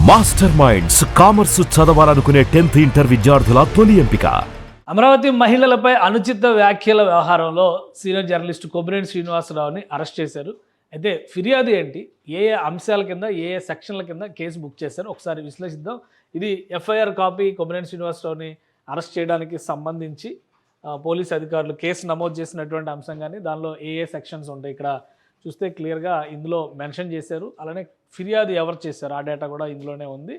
Master minds commerce చదవాలనుకునే 10th inter విద్యార్థుల తొలి ఎంపిక. అమరావతి మహిళలపై అనుచిత వ్యాఖ్యల వ్యవహారంలో సీనియర్ జర్నలిస్టు కొమ్మినేని శ్రీనివాసరావుని అరెస్ట్ చేశారు. అయితే ఫిర్యాదు ఏంటి, ఏ ఏ అంశాల కింద, ఏ ఏ సెక్షన్ల కింద కేసు బుక్ చేశారు ఒకసారి విశ్లేషిద్దాం. ఇది ఎఫ్ఐఆర్ కాపీ. కొమ్మినేని శ్రీనివాసరావుని అరెస్ట్ చేయడానికి సంబంధించి పోలీస్ అధికారులు కేసు నమోదు చేసినటువంటి అంశం, కానీ దానిలో ఏ ఏ సెక్షన్స్ ఉంటాయి ఇక్కడ చూస్తే క్లియర్గా ఇందులో మెన్షన్ చేశారు. అలానే ఫిర్యాదు ఎవరు చేశారు ఆ డేటా కూడా ఇందులోనే ఉంది.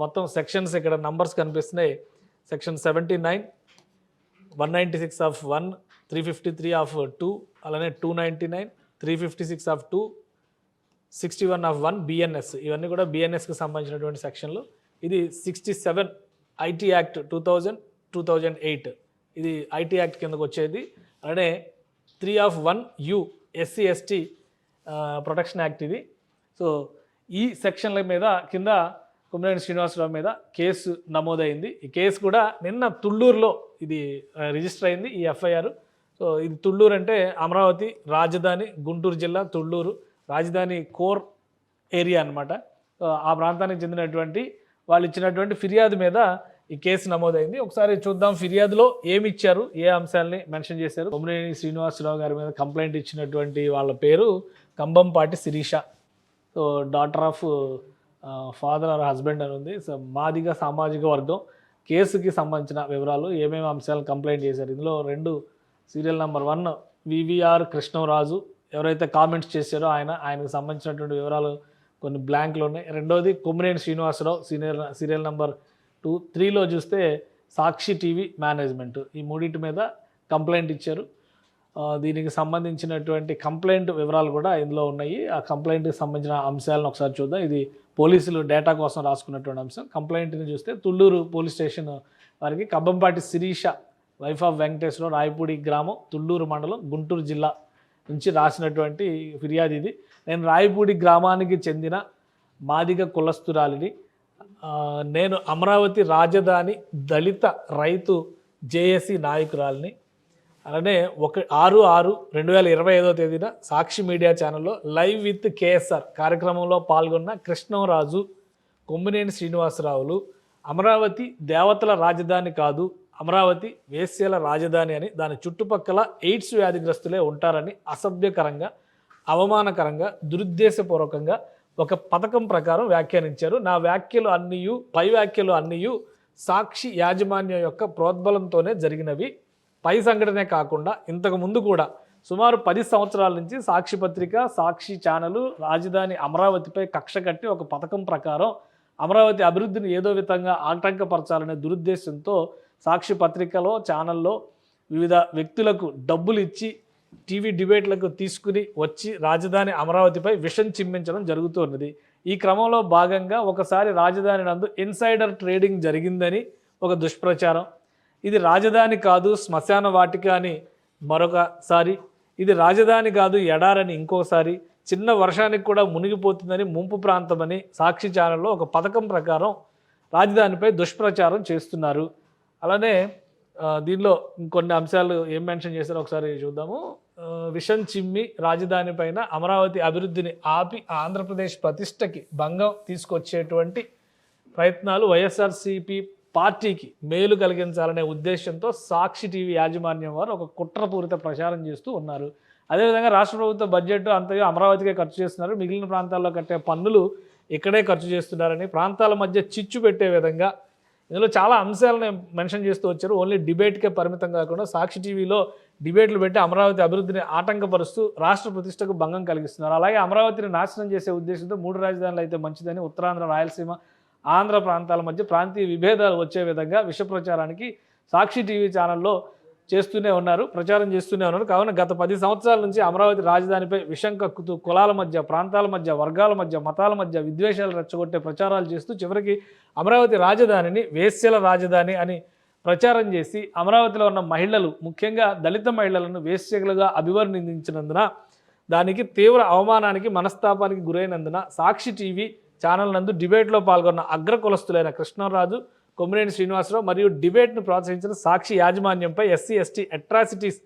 మొత్తం సెక్షన్స్ ఇక్కడ నంబర్స్ కనిపిస్తున్నాయి. సెక్షన్ 79, 196 ఆఫ్ 1, 353 ఆఫ్ 2, అలానే 299, 356 ఆఫ్ 2, 61 ఆఫ్ 1 బిఎన్ఎస్. ఇవన్నీ కూడా బిఎన్ఎస్కి సంబంధించినటువంటి సెక్షన్లు. ఇది 67 ఐటీ యాక్ట్ 2000, 2008 ఇది ఐటీ యాక్ట్ కిందకు వచ్చేది. అలానే 3 of 1 you SC ST protection act ఇది. సో ఈ సెక్షన్ల మీద కింద కొమ్మినేని శ్రీనివాసరావు మీద కేసు నమోదైంది. ఈ కేసు కూడా నిన్న తుళ్ళూరులో ఇది రిజిస్టర్ అయింది, ఈ ఎఫ్ఐఆర్. సో ఇది తుళ్ళూరు అంటే అమరావతి రాజధాని, గుంటూరు జిల్లా తుళ్ళూరు రాజధాని కోర్ ఏరియా అనమాట. సో ఆ ప్రాంతానికి చెందినటువంటి వాళ్ళు ఇచ్చినటువంటి ఫిర్యాదు మీద ఈ కేసు నమోదైంది. ఒకసారి చూద్దాం ఫిర్యాదులో ఏమి ఇచ్చారు, ఏ అంశాలని మెన్షన్ చేశారు. కొమ్మినేని శ్రీనివాసరావు గారి మీద కంప్లైంట్ ఇచ్చినటువంటి వాళ్ళ పేరు Kambampati Sireesha. So daughter of father or husband అని ఉంది. సో మాదిగ సామాజిక వర్గం. కేసుకి సంబంధించిన వివరాలు, ఏమేమి అంశాలు కంప్లైంట్ చేశారు. ఇందులో 2 సీరియల్ నెంబర్ 1 వివిఆర్ కృష్ణరాజు ఎవరైతే కామెంట్స్ చేశారో ఆయనకు సంబంధించినటువంటి వివరాలు కొన్ని బ్లాంక్లు ఉన్నాయి. రెండోది కొమ్మినేని శ్రీనివాసరావు సీరియల్ నెంబర్ 2, 3లో చూస్తే సాక్షి టీవీ మేనేజ్మెంట్. ఈ మూడింటి మీద కంప్లైంట్ ఇచ్చారు. దీనికి సంబంధించినటువంటి కంప్లైంట్ వివరాలు కూడా ఇందులో ఉన్నాయి. ఆ కంప్లైంట్కి సంబంధించిన అంశాలను ఒకసారి చూద్దాం. ఇది పోలీసులు డేటా కోసం రాసుకున్నటువంటి అంశం. కంప్లైంట్ని చూస్తే తుళ్ళూరు పోలీస్ స్టేషన్ వారికి కంబంపాటి శిరీష వైఫ్ ఆఫ్ వెంకటేశ్వరరావు, రాయపూడి గ్రామం, తుళ్ళూరు మండలం, గుంటూరు జిల్లా నుంచి రాసినటువంటి ఫిర్యాదు ఇది. నేను రాయపూడి గ్రామానికి చెందిన మాదిగ కులస్తురాలిని. నేను అమరావతి రాజధాని దళిత రైతు జేఏసీ నాయకురాలిని. అలానే 6/6/2025 సాక్షి మీడియా ఛానల్లో లైవ్ విత్ కేఎస్ఆర్ కార్యక్రమంలో పాల్గొన్న కృష్ణరాజు, కొమ్మినేని శ్రీనివాసరావులు అమరావతి దేవతల రాజధాని కాదు, అమరావతి వేశ్యల రాజధాని అని, దాని చుట్టుపక్కల ఎయిడ్స్ వ్యాధిగ్రస్తులే ఉంటారని అసభ్యకరంగా, అవమానకరంగా, దురుద్దేశపూర్వకంగా ఒక పథకం ప్రకారం వ్యాఖ్యానించారు. నా వ్యాఖ్యలు అన్నీయు, పై వ్యాఖ్యలు అన్నీయు సాక్షి యాజమాన్యం యొక్క ప్రోద్బలంతోనే జరిగినవి. పై సంఘటనే కాకుండా ఇంతకు ముందు కూడా సుమారు 10 సంవత్సరాల నుంచి సాక్షి పత్రిక, సాక్షి ఛానలు రాజధాని అమరావతిపై కక్ష కట్టి ఒక పథకం ప్రకారం అమరావతి అభివృద్ధిని ఏదో విధంగా ఆటంకపరచాలనే దురుద్దేశంతో సాక్షి పత్రికలో, ఛానల్లో వివిధ వ్యక్తులకు డబ్బులు ఇచ్చి టీవీ డిబేట్లకు తీసుకుని వచ్చి రాజధాని అమరావతిపై విషం చిమ్మించడం జరుగుతున్నది. ఈ క్రమంలో భాగంగా ఒకసారి రాజధాని నందు ఇన్సైడర్ ట్రేడింగ్ జరిగిందని ఒక దుష్ప్రచారం, ఇది రాజధాని కాదు శ్మశాన వాటిక అని మరొకసారి, ఇది రాజధాని కాదు ఎడారని ఇంకోసారి, చిన్న వర్షానికి కూడా మునిగిపోతుందని ముంపు ప్రాంతమని సాక్షి ఛానల్లో ఒక పథకం ప్రకారం రాజధానిపై దుష్ప్రచారం చేస్తున్నారు. అలానే దీనిలో ఇంకొన్ని అంశాలు ఏం మెన్షన్ చేశారో ఒకసారి చూద్దాము. విషం చిమ్మి రాజధాని పైన అమరావతి అభివృద్ధిని ఆపి ఆంధ్రప్రదేశ్ ప్రతిష్టకి భంగం తీసుకొచ్చేటువంటి ప్రయత్నాలు వైఎస్ఆర్సీపీ పార్టీకి మేలు కలిగించాలనే ఉద్దేశంతో సాక్షి టీవీ యాజమాన్యం వారు ఒక కుట్రపూరిత ప్రచారం చేస్తూ ఉన్నారు. అదేవిధంగా రాష్ట్ర ప్రభుత్వ బడ్జెట్ అంతగా అమరావతికే ఖర్చు చేస్తున్నారు, మిగిలిన ప్రాంతాల్లో కట్టే పన్నులు ఇక్కడే ఖర్చు చేస్తున్నారని, ప్రాంతాల మధ్య చిచ్చు పెట్టే విధంగా ఇందులో చాలా అంశాలను మెన్షన్ చేస్తూ వచ్చారు. ఓన్లీ డిబేట్కే పరిమితం కాకుండా సాక్షి టీవీలో డిబేట్లు పెట్టి అమరావతి అభివృద్ధిని ఆటంకపరుస్తూ రాష్ట్ర ప్రతిష్టకు భంగం కలిగిస్తున్నారు. అలాగే అమరావతిని నాశనం చేసే ఉద్దేశంతో 3 రాజధానులు అయితే మంచిదని, ఉత్తరాంధ్ర, రాయలసీమ, ఆంధ్ర ప్రాంతాల మధ్య ప్రాంతీయ విభేదాలు వచ్చే విధంగా విష ప్రచారానికి సాక్షి టీవీ ఛానల్లో ప్రచారం చేస్తూనే ఉన్నారు. కావున గత 10 సంవత్సరాల నుంచి అమరావతి రాజధానిపై విషం కక్కుతూ కులాల మధ్య, ప్రాంతాల మధ్య, వర్గాల మధ్య, మతాల మధ్య విద్వేషాలు రెచ్చగొట్టే ప్రచారాలు చేస్తూ చివరికి అమరావతి రాజధానిని వేశ్యల రాజధాని అని ప్రచారం చేసి అమరావతిలో ఉన్న మహిళలు, ముఖ్యంగా దళిత మహిళలను వేశ్యలుగా అభివర్ణించినందున, దానికి తీవ్ర అవమానానికి, మనస్తాపానికి గురైనందున సాక్షి టీవీ ఛానల్ నందు డిబేట్లో పాల్గొన్న అగ్రకులస్తులైన కృష్ణరాజు, కొమ్మినేని శ్రీనివాసరావు మరియు డిబేట్ను ప్రోత్సహించిన సాక్షి యాజమాన్యంపై ఎస్సీ ఎస్టీ అట్రాసిటీస్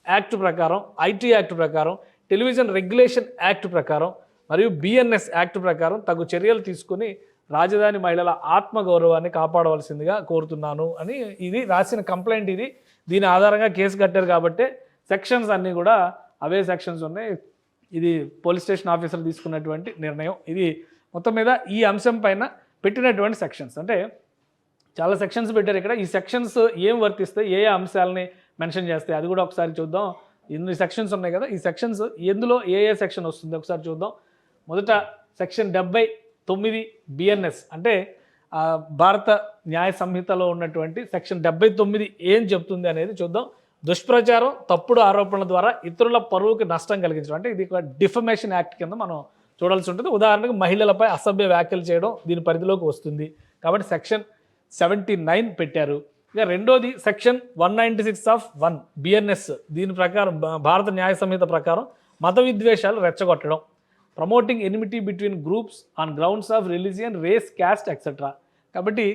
యాక్ట్ ప్రకారం, ఐటీ యాక్ట్ ప్రకారం, టెలివిజన్ రెగ్యులేషన్ యాక్ట్ ప్రకారం మరియు బిఎన్ఎస్ యాక్ట్ ప్రకారం తగు చర్యలు తీసుకుని రాజధాని మహిళల ఆత్మగౌరవాన్ని కాపాడవలసిందిగా కోరుతున్నాను అని ఇది రాసిన కంప్లైంట్. ఇది దీని ఆధారంగా కేసు కట్టారు కాబట్టి సెక్షన్స్ అన్నీ కూడా అవే సెక్షన్స్ ఉన్నాయి. ఇది పోలీస్ స్టేషన్ ఆఫీసర్ తీసుకున్నటువంటి నిర్ణయం. ఇది మొత్తం మీద ఈ అంశం పైన పెట్టినటువంటి సెక్షన్స్. అంటే చాలా సెక్షన్స్ పెట్టారు ఇక్కడ. ఈ సెక్షన్స్ ఏం వర్తిస్తాయి, ఏ అంశాలని మెన్షన్ చేస్తాయి అది కూడా ఒకసారి చూద్దాం. ఇన్ని సెక్షన్స్ ఉన్నాయి కదా, ఈ సెక్షన్స్ ఎందులో ఏ సెక్షన్ వస్తుంది ఒకసారి చూద్దాం. మొదట సెక్షన్ 79 బిఎన్ఎస్ అంటే భారత న్యాయ సంహితలో ఉన్నటువంటి సెక్షన్ 79 ఏం చెప్తుంది అనేది చూద్దాం. దుష్ప్రచారం, తప్పుడు ఆరోపణల ద్వారా ఇతరుల పరువుకి నష్టం కలిగించడం, అంటే ఇది ఒక డిఫమేషన్ యాక్ట్ కింద మనం చూడాల్సి ఉంటుంది. ఉదాహరణకు మహిళలపై అసభ్య వ్యాఖ్యలు చేయడం దీని పరిధిలోకి వస్తుంది కాబట్టి సెక్షన్ 79 పెట్టారు. ఇక రెండోది సెక్షన్ 196(1) బిఎన్ఎస్. దీని ప్రకారం భారత న్యాయ సంహిత ప్రకారం మత విద్వేషాలు రెచ్చగొట్టడం, promoting enmity between groups on grounds of religion, race, caste etcetera. కాబట్టి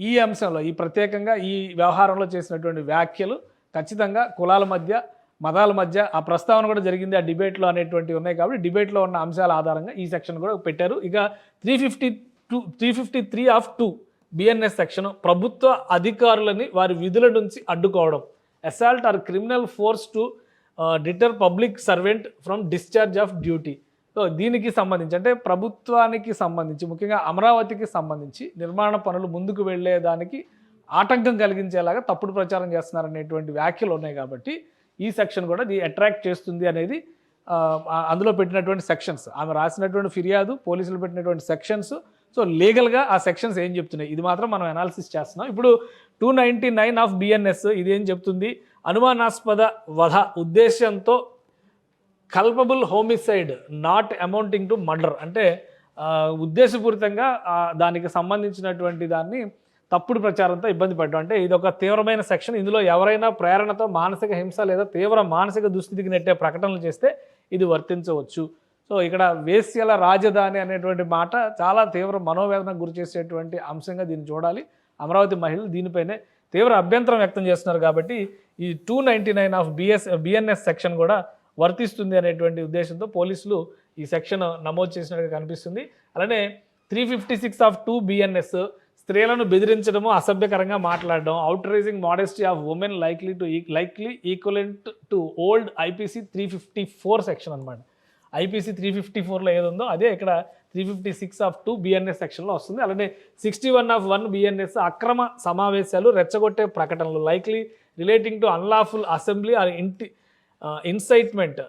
ఈ అంశంలో ఈ ప్రత్యేకంగా ఈ వ్యవహారంలో చేసినటువంటి వ్యాఖ్యలు ఖచ్చితంగా కులాల మధ్య, మతాల మధ్య ఆ ప్రస్తావన కూడా జరిగింది ఆ డిబేట్లో అనేటువంటివి ఉన్నాయి కాబట్టి డిబేట్లో ఉన్న అంశాల ఆధారంగా ఈ సెక్షన్ కూడా పెట్టారు. ఇక 353(2) బిఎన్ఎస్ సెక్షన్ ప్రభుత్వ అధికారులని వారి విధుల నుంచి అడ్డుకోవడం, assault or criminal force to deter public servant from discharge of duty. So దీనికి సంబంధించి అంటే ప్రభుత్వానికి సంబంధించి ముఖ్యంగా అమరావతికి సంబంధించి నిర్మాణ పనులు ముందుకు వెళ్ళేదానికి ఆటంకం కలిగించేలాగా తప్పుడు ప్రచారం చేస్తున్నారనేటువంటి వ్యాఖ్యలు ఉన్నాయి కాబట్టి ఈ సెక్షన్ కూడా ఇది అట్రాక్ట్ చేస్తుంది అనేది అందులో పెట్టినటువంటి సెక్షన్స్. ఆమె రాసినటువంటి ఫిర్యాదు, పోలీసులు పెట్టినటువంటి సెక్షన్స్. సో లీగల్గా ఆ సెక్షన్స్ ఏం చెప్తున్నాయి ఇది మాత్రం మనం అనాలిసిస్ చేస్తున్నాం. ఇప్పుడు 299 ఆఫ్ బిఎన్ఎస్ ఇది ఏం చెప్తుంది, అనుమానాస్పద వధ ఉద్దేశంతో culpable homicide not amounting to murder, అంటే ఉద్దేశపూరితంగా దానికి సంబంధించినటువంటి దాన్ని తప్పుడు ప్రచారంతో ఇబ్బంది పడ్డం, అంటే ఇది ఒక తీవ్రమైన సెక్షన్. ఇందులో ఎవరైనా ప్రేరణతో మానసిక హింస లేదా తీవ్ర మానసిక దుస్థితికి నెట్టే ప్రకటనలు చేస్తే ఇది వర్తించవచ్చు. సో ఇక్కడ వేశ్యల రాజధాని అనేటువంటి మాట చాలా తీవ్ర మనోవేదనకు గురి చేసేటువంటి అంశంగా దీన్ని చూడాలి. అమరావతి మహిళలు దీనిపైనే తీవ్ర అభ్యంతరం వ్యక్తం చేస్తున్నారు కాబట్టి ఈ 299 ఆఫ్ బిఎన్ఎస్ సెక్షన్ కూడా వర్తిస్తుంది అనేటువంటి ఉద్దేశంతో పోలీసులు ఈ సెక్షన్ నమోదు చేసినట్టుగా కనిపిస్తుంది. అలానే 356(2) బిఎన్ఎస్ స్త్రీలను బెదిరించడము, అసభ్యకరంగా మాట్లాడడం, అవుట్రైజింగ్ modesty of women likely equivalent to old IPC 354 section అనమాట. ఐపీసీ 354లో ఏదుందో అదే ఇక్కడ 356(2) బిఎన్ఎస్ సెక్షన్లో వస్తుంది. అలానే 61(1) బిఎన్ఎస్ అక్రమ సమావేశాలు, రెచ్చగొట్టే ప్రకటనలు, likely relating to unlawful assembly or incitement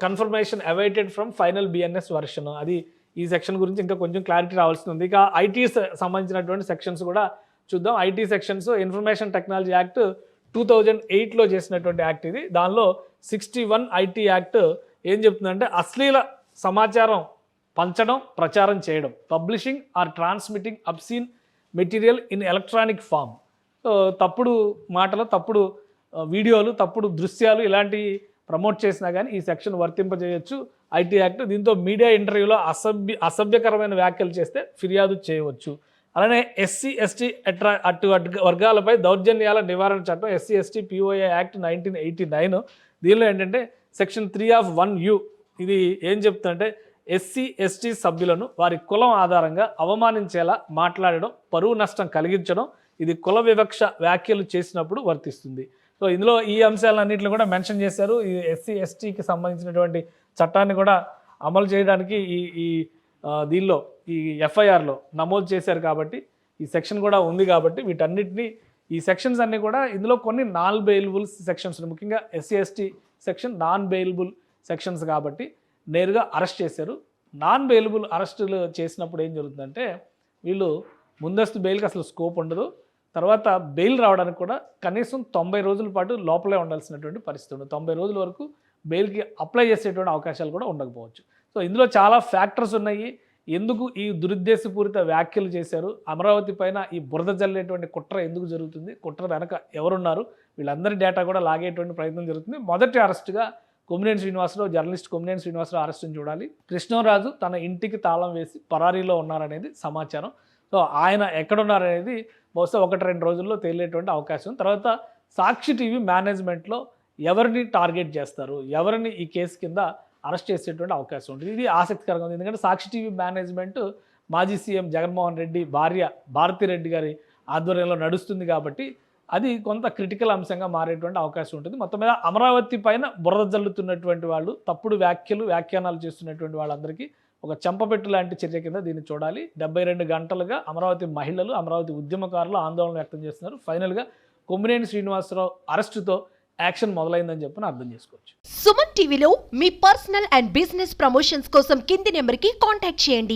confirmation awaited from final BNS version. అది ఈ సెక్షన్ గురించి ఇంకా కొంచెం క్లారిటీ రావాల్సి ఉంది. ఇక ఐటీ సంబంధించినటువంటి సెక్షన్స్ కూడా చూద్దాం. IT sections information technology act 2008లో చేసినటువంటి యాక్ట్ ఇది. దానిలో 61 ఐటీ యాక్ట్ ఏం చెప్తుందంటే అశ్లీల సమాచారం పంచడం, ప్రచారం చేయడం, publishing or transmitting obscene material in electronic form. So తప్పుడు మాటలు, తప్పుడు వీడియోలు, తప్పుడు దృశ్యాలు ఇలాంటివి ప్రమోట్ చేసినా కానీ ఈ సెక్షన్ వర్తింపజేయచ్చు ఐటీ యాక్ట్. దీంతో మీడియా ఇంటర్వ్యూలో అసభ్యకరమైన వ్యాఖ్యలు చేస్తే ఫిర్యాదు చేయవచ్చు. అలానే ఎస్సీ ఎస్టీ అటు వర్గాలపై దౌర్జన్యాల నివారణ చట్టం ఎస్సీ ఎస్టీ పిఓఏ యాక్ట్ 1989. దీనిలో ఏంటంటే సెక్షన్ 3(1)(u) ఇది ఏం చెప్తుందంటే ఎస్సీ ఎస్టీ సభ్యులను వారి కులం ఆధారంగా అవమానించేలా మాట్లాడడం, పరువు నష్టం కలిగించడం, ఇది కుల వివక్ష వ్యాఖ్యలు చేసినప్పుడు వర్తిస్తుంది. సో ఇందులో ఈ అంశాలన్నింటిని కూడా మెన్షన్ చేశారు. ఈ ఎస్సీ ఎస్టీకి సంబంధించినటువంటి చట్టాన్ని కూడా అమలు చేయడానికి దీనిలో ఈ ఎఫ్ఐఆర్లో నమోదు చేశారు కాబట్టి ఈ సెక్షన్ కూడా ఉంది కాబట్టి వీటన్నిటిని ఈ సెక్షన్స్ అన్నీ కూడా ఇందులో కొన్ని నాన్ బెయిలబుల్ సెక్షన్స్, ముఖ్యంగా SC ST section non bailable sections కాబట్టి నేరుగా అరెస్ట్ చేశారు. నాన్ బెయిలబుల్ అరెస్టులు చేసినప్పుడు ఏం జరుగుతుందంటే వీళ్ళు ముందస్తు బెయిల్కి అసలు స్కోప్ ఉండదు. తర్వాత బెయిల్ రావడానికి కూడా కనీసం 90 రోజుల పాటు లోపలే ఉండాల్సినటువంటి పరిస్థితి ఉండదు. 90 రోజుల వరకు బెయిల్కి అప్లై చేసేటువంటి అవకాశాలు కూడా ఉండకపోవచ్చు. సో ఇందులో చాలా ఫ్యాక్టర్స్ ఉన్నాయి. ఎందుకు ఈ దురుద్దేశపూరిత వ్యాఖ్యలు చేశారు, అమరావతి పైన ఈ బురద జల్లేటువంటి కుట్ర ఎందుకు జరుగుతుంది, కుట్ర వెనక ఎవరున్నారు, వీళ్ళందరి డేటా కూడా లాగేటువంటి ప్రయత్నం జరుగుతుంది. మొదటి అరెస్టుగా కొమ్మినేని శ్రీనివాసరావు, జర్నలిస్ట్ కొమ్మినేని శ్రీనివాసరావు అరెస్టును చూడాలి. కృష్ణంరాజు తన ఇంటికి తాళం వేసి పరారీలో ఉన్నారనేది సమాచారం. సో ఆయన ఎక్కడున్నారనేది బహుశా 1-2 రోజుల్లో తేలేటువంటి అవకాశం. తర్వాత సాక్షి టీవీ మేనేజ్మెంట్లో ఎవరిని టార్గెట్ చేస్తారు, ఎవరిని ఈ కేసు కింద అరెస్ట్ చేసేటువంటి అవకాశం ఉంటుంది. ఇది ఆసక్తికరంగా ఉంది. ఎందుకంటే సాక్షి టీవీ మేనేజ్మెంట్ మాజీ సీఎం జగన్మోహన్ రెడ్డి భార్య భారతిరెడ్డి గారి ఆధ్వర్యంలో నడుస్తుంది కాబట్టి అది కొంత క్రిటికల్ అంశంగా మారేటువంటి అవకాశం ఉంటుంది. మొత్తం మీద అమరావతి పైన బురద జల్లుతున్నటువంటి వాళ్ళు, తప్పుడు వ్యాఖ్యానాలు చేస్తున్నటువంటి వాళ్ళందరికీ ఒక చెంపపెట్టు లాంటి చర్య కింద దీన్ని చూడాలి. 72 గంటలుగా అమరావతి మహిళలు, అమరావతి ఉద్యమకారులు ఆందోళన వ్యక్తం చేస్తున్నారు. ఫైనల్గా కొమ్మినేని శ్రీనివాసరావు అరెస్టుతో యాక్షన్ మొదలైందని చెప్పి అర్థం చేసుకోవచ్చు. సుమన్ టీవీలో మీ పర్సనల్ అండ్ బిజినెస్ ప్రమోషన్స్ కోసం కింది నెంబర్కి కాంటాక్ట్ చేయండి.